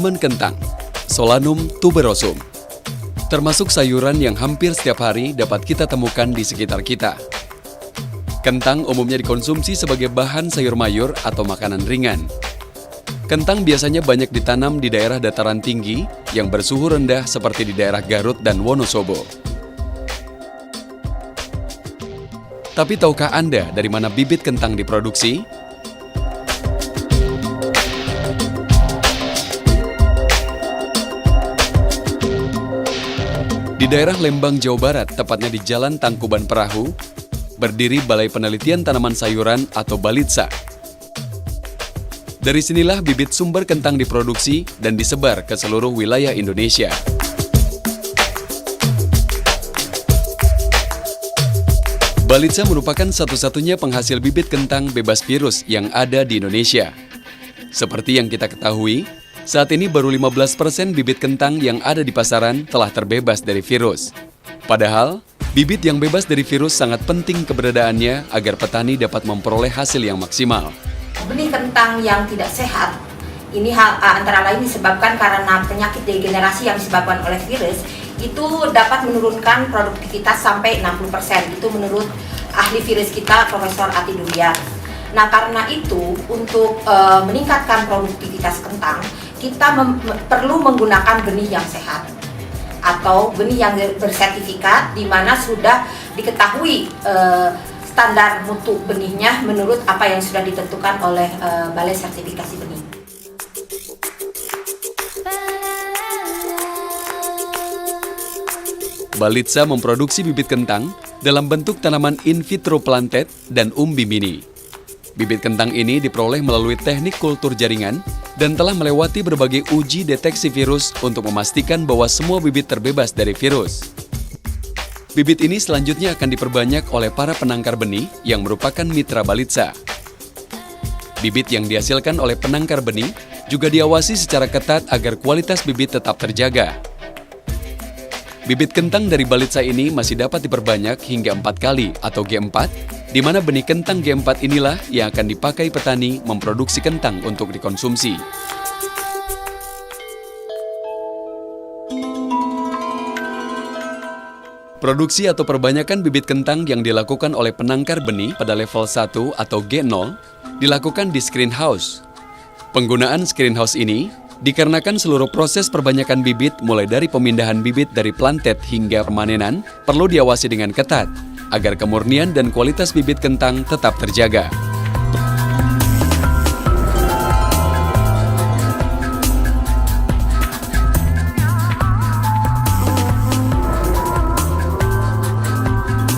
tanaman kentang, Solanum tuberosum. Termasuk sayuran yang hampir setiap hari dapat kita temukan di sekitar kita. Kentang umumnya dikonsumsi sebagai bahan sayur mayur atau makanan ringan. Kentang biasanya banyak ditanam di daerah dataran tinggi yang bersuhu rendah seperti di daerah Garut dan Wonosobo. Tapi tahukah Anda dari mana bibit kentang diproduksi? Di daerah Lembang, Jawa Barat, tepatnya di Jalan Tangkuban Perahu, berdiri Balai Penelitian Tanaman Sayuran atau Balitsa. Dari sinilah bibit sumber kentang diproduksi dan disebar ke seluruh wilayah Indonesia. Balitsa merupakan satu-satunya penghasil bibit kentang bebas virus yang ada di Indonesia. Seperti yang kita ketahui, saat ini baru 15% bibit kentang yang ada di pasaran telah terbebas dari virus. Padahal, bibit yang bebas dari virus sangat penting keberadaannya agar petani dapat memperoleh hasil yang maksimal. Benih kentang yang tidak sehat, ini antara lain disebabkan karena penyakit degenerasi yang disebabkan oleh virus, itu dapat menurunkan produktivitas sampai 60%. Itu menurut ahli virus kita, Profesor Ati Duryat. Nah, karena itu, untuk meningkatkan produktivitas kentang, kita perlu menggunakan benih yang sehat atau benih yang bersertifikat, di mana sudah diketahui standar mutu benihnya menurut apa yang sudah ditentukan oleh Balai Sertifikasi Benih. Balitsa memproduksi bibit kentang dalam bentuk tanaman in vitro planted dan umbi mini. Bibit kentang ini diperoleh melalui teknik kultur jaringan dan telah melewati berbagai uji deteksi virus untuk memastikan bahwa semua bibit terbebas dari virus. Bibit ini selanjutnya akan diperbanyak oleh para penangkar benih yang merupakan mitra Balitsa. Bibit yang dihasilkan oleh penangkar benih juga diawasi secara ketat agar kualitas bibit tetap terjaga. Bibit kentang dari Balitsa ini masih dapat diperbanyak hingga 4 kali atau G4, di mana benih kentang G4 inilah yang akan dipakai petani memproduksi kentang untuk dikonsumsi. Produksi atau perbanyakan bibit kentang yang dilakukan oleh penangkar benih pada level 1 atau G0 dilakukan di screenhouse. Penggunaan screenhouse ini dikarenakan seluruh proses perbanyakan bibit mulai dari pemindahan bibit dari planted hingga permanenan perlu diawasi dengan ketat agar kemurnian dan kualitas bibit kentang tetap terjaga.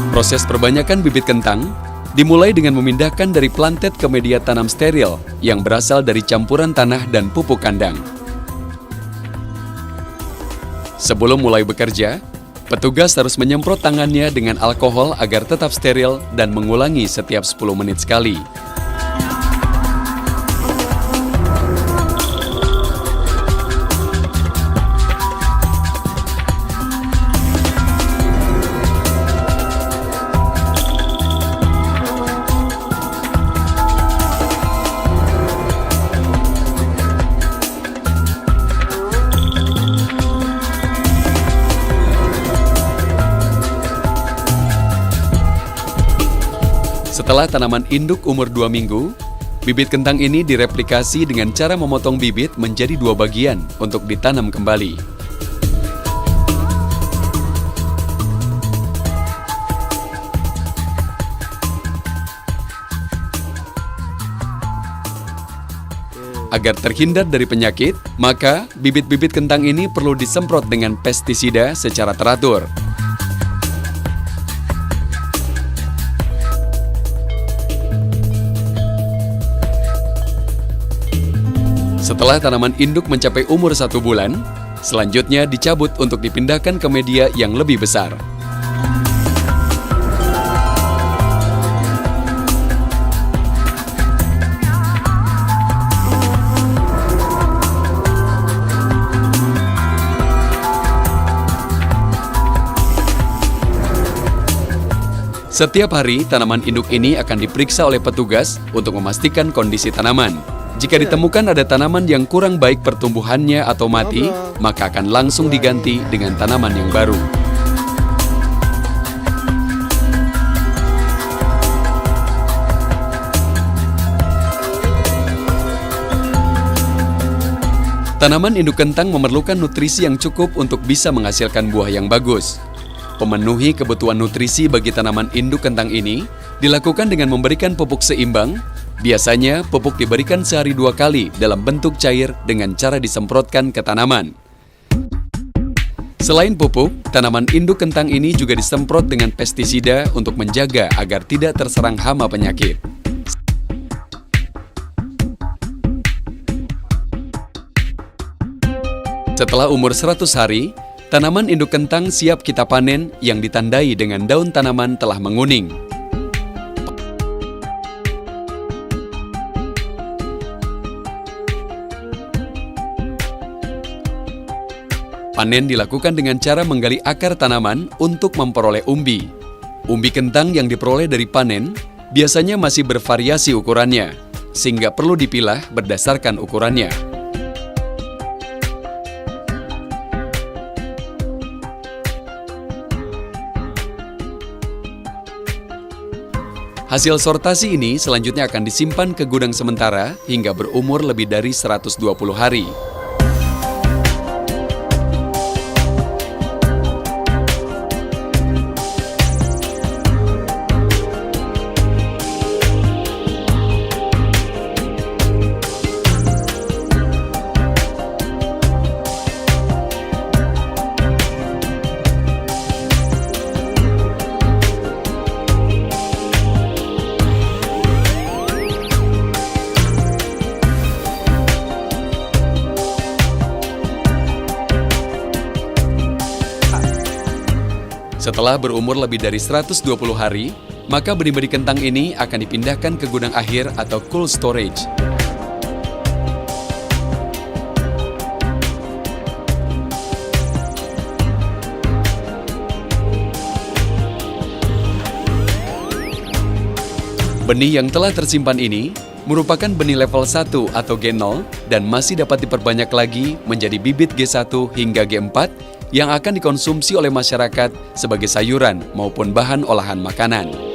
Proses perbanyakan bibit kentang dimulai dengan memindahkan dari planted ke media tanam steril yang berasal dari campuran tanah dan pupuk kandang. Sebelum mulai bekerja, petugas harus menyemprot tangannya dengan alkohol agar tetap steril dan mengulangi setiap 10 menit sekali. Setelah tanaman induk umur 2 minggu, bibit kentang ini direplikasi dengan cara memotong bibit menjadi 2 bagian untuk ditanam kembali. Agar terhindar dari penyakit, maka bibit-bibit kentang ini perlu disemprot dengan pestisida secara teratur. Setelah tanaman induk mencapai umur 1 bulan, selanjutnya dicabut untuk dipindahkan ke media yang lebih besar. Setiap hari, tanaman induk ini akan diperiksa oleh petugas untuk memastikan kondisi tanaman. Jika ditemukan ada tanaman yang kurang baik pertumbuhannya atau mati, maka akan langsung diganti dengan tanaman yang baru. Tanaman induk kentang memerlukan nutrisi yang cukup untuk bisa menghasilkan buah yang bagus. Pemenuhi kebutuhan nutrisi bagi tanaman induk kentang ini dilakukan dengan memberikan pupuk seimbang. Biasanya, pupuk diberikan sehari 2 kali dalam bentuk cair dengan cara disemprotkan ke tanaman. Selain pupuk, tanaman induk kentang ini juga disemprot dengan pestisida untuk menjaga agar tidak terserang hama penyakit. Setelah umur 100 hari, tanaman induk kentang siap kita panen yang ditandai dengan daun tanaman telah menguning. Panen dilakukan dengan cara menggali akar tanaman untuk memperoleh umbi. Umbi kentang yang diperoleh dari panen biasanya masih bervariasi ukurannya, sehingga perlu dipilah berdasarkan ukurannya. Hasil sortasi ini selanjutnya akan disimpan ke gudang sementara hingga berumur lebih dari 120 hari. Setelah berumur lebih dari 120 hari, maka benih-benih kentang ini akan dipindahkan ke gudang akhir atau cold storage. Benih yang telah tersimpan ini merupakan benih level 1 atau G0 dan masih dapat diperbanyak lagi menjadi bibit G1 hingga G4 yang akan dikonsumsi oleh masyarakat sebagai sayuran maupun bahan olahan makanan.